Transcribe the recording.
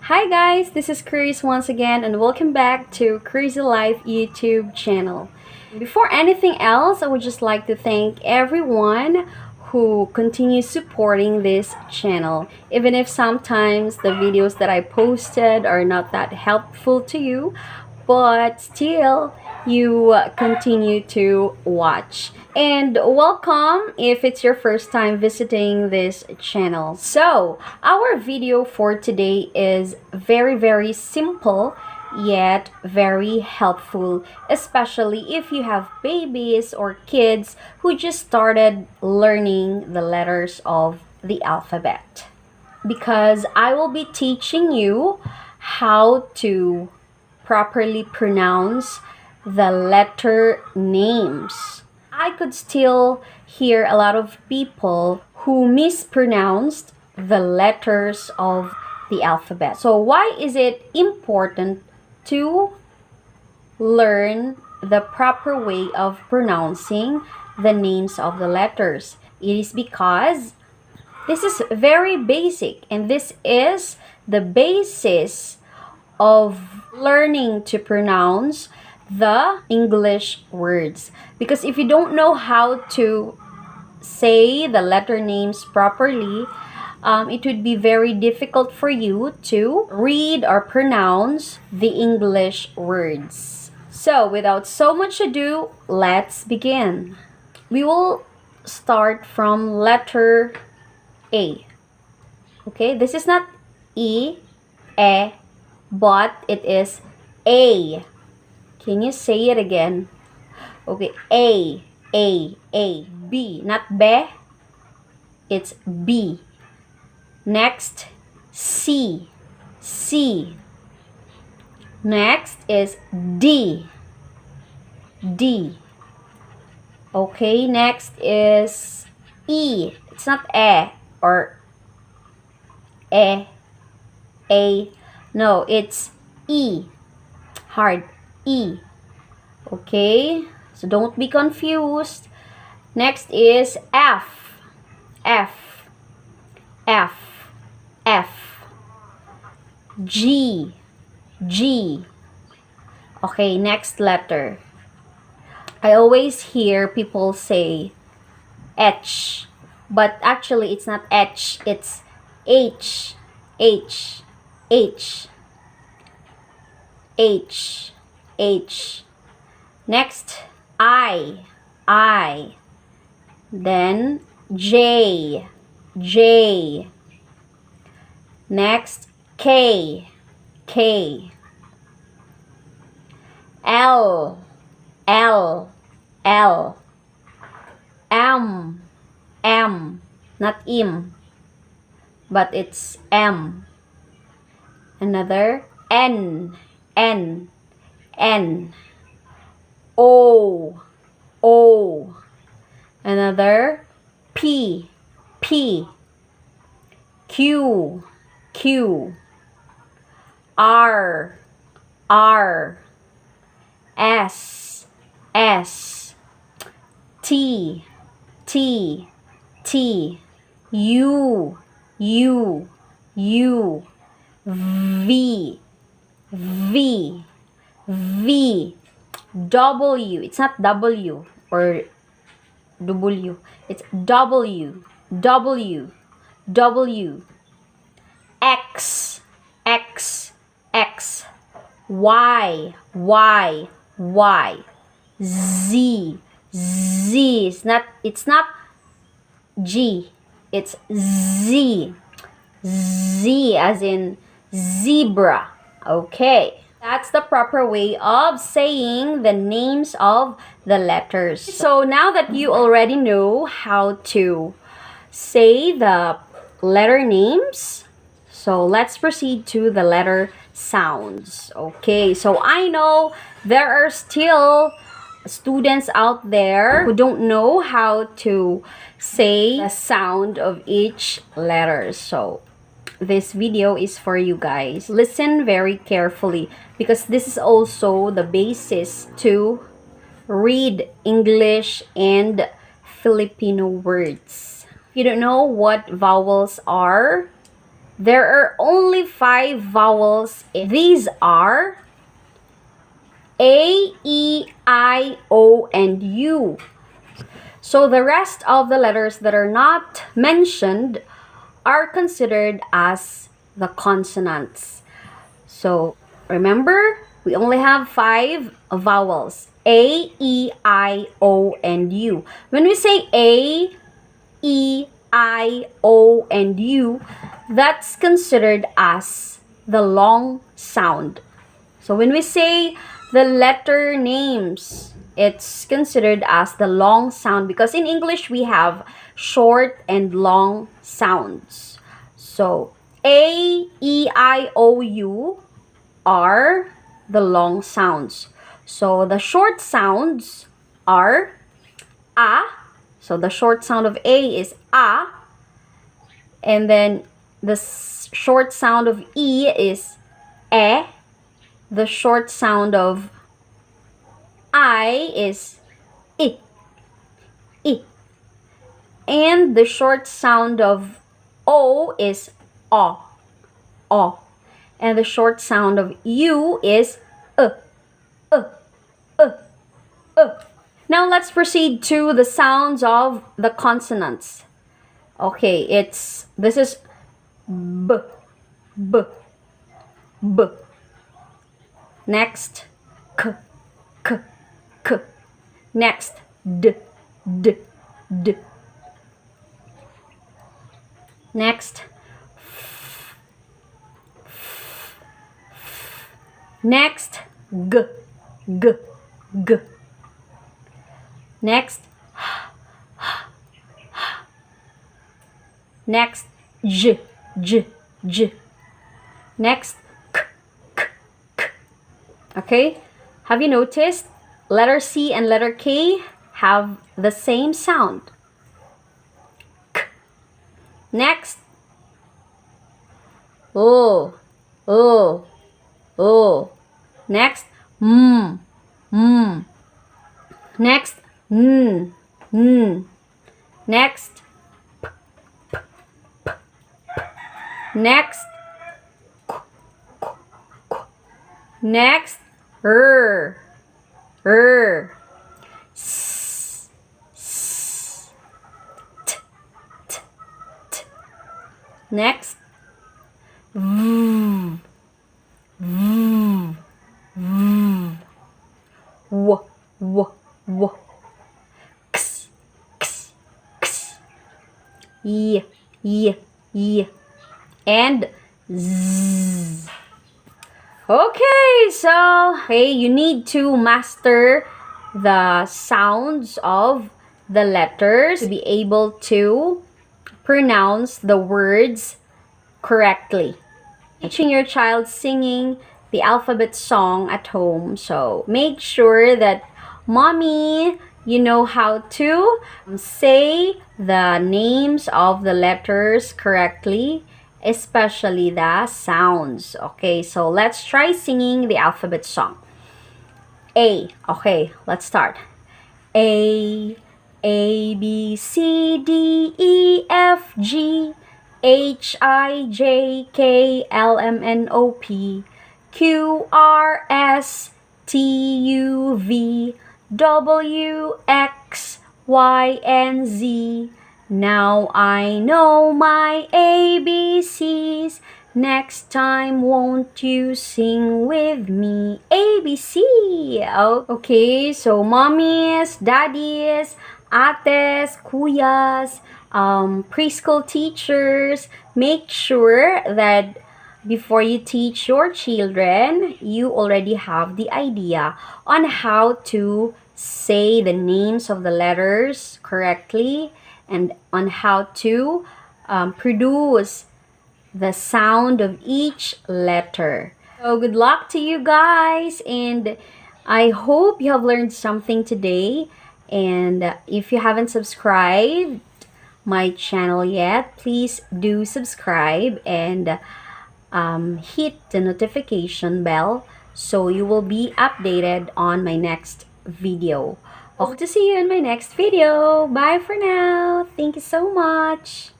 Hi guys, this is Chris once again and welcome back to Crazy Life YouTube channel. Before anything else, I would just like to thank everyone who continues supporting this channel. Even if sometimes the videos that I posted are not that helpful to you, but still you continue to watch. And welcome if it's your first time visiting this channel. So our video for today is very simple yet very helpful, especially if you have babies or kids who just started learning the letters of the alphabet, because I will be teaching you how to properly pronounce the letter names. I could still hear a lot of people who mispronounced the letters of the alphabet. So why is it important to learn the proper way of pronouncing the names of the letters? It is because this is very basic, and this is the basis of learning to pronounce the English words. Because if you don't know how to say the letter names properly, it would be very difficult for you to read or pronounce the English words. So, without so much ado, let's begin. We will start from letter A. Okay, this is not E, E, but it is A. Can you say it again? Okay, A, A, B, not B, it's B. Next, C, C. Next is D, D. Okay, next is E. It's not E or E, A. No, it's E. Hard. E. Okay, so don't be confused. Next is F. F. F. F. G. G. Okay, next letter. I always hear people say H, but actually it's not H, it's H. H. H. H. H. Next, I. Then J. J. Next, K. K. L. L. L. M. M. Not im, but it's M. Another N. N. N. O. O. Another P. P. Q. Q. R. R. S. S. T. T. T. U. U. U. V. V. V. W. It's not W or W. It's W. W. W. X. X. X. Y. Y. Y. Z. Z. It's not G. It's Z. Z as in zebra. Okay. That's the proper way of saying the names of the letters. So now that you already know how to say the letter names, so let's proceed to the letter sounds. Okay, so I know there are still students out there who don't know how to say the sound of each letter. So this video is for you guys. Listen very carefully, because this is also the basis to read English and Filipino words. If you don't know what vowels are, there are only 5 vowels. These are A, E, I, O, and U. So the rest of the letters that are not mentioned are considered as the consonants. So remember, we only have 5 vowels. A, E, I, O, and U. When we say A, E, I, O, and U, that's considered as the long sound. So when we say the letter names, it's considered as the long sound because in English we have short and long sounds. So A, E, I, O, U are the long sounds. So the short sounds are A. So the short sound of A is A. And then the short sound of E is E. The short sound of I is I. I. And the short sound of O is O. O. And the short sound of U is uh. Now let's proceed to the sounds of the consonants. Okay, this is B, B, B. Next, K, K, K. Next, D, D, D. Next, next, G, G, G. Next, next, J, J, J. Next, K, K, K. Okay, have you noticed letter C and letter K have the same sound? K. Next, O, O, O. Next, M, M. Next, N, N. Next, P, P, P, P. Next, Q, Q, Q. Next, R, R. S, S. T, T, T. Next, V, V, V. W, W, W. X, X, X. Y, Y, Y. And Z. Okay, so you need to master the sounds of the letters to be able to pronounce the words correctly. Teaching your child singing the alphabet song at home. So make sure that mommy, you know how to say the names of the letters correctly, especially the sounds. Okay, so let's try singing the alphabet song. A. Okay, let's start. A, B, C, D, E, F, G, H, I, J, K, L, M, N, O, P, Q, R, S, T, U, V, W, X, Y, and Z. Now I know my ABCs. Next time, won't you sing with me? ABC. Oh, okay, so mommies, daddies, ates, kuyas, preschool teachers, make sure that before you teach your children, you already have the idea on how to say the names of the letters correctly and on how to produce the sound of each letter. So good luck to you guys, and I hope you have learned something today. And if you haven't subscribed my channel yet, please do subscribe and hit the notification bell so you will be updated on my next video. Hope to see you in my next video. Bye for now. Thank you so much.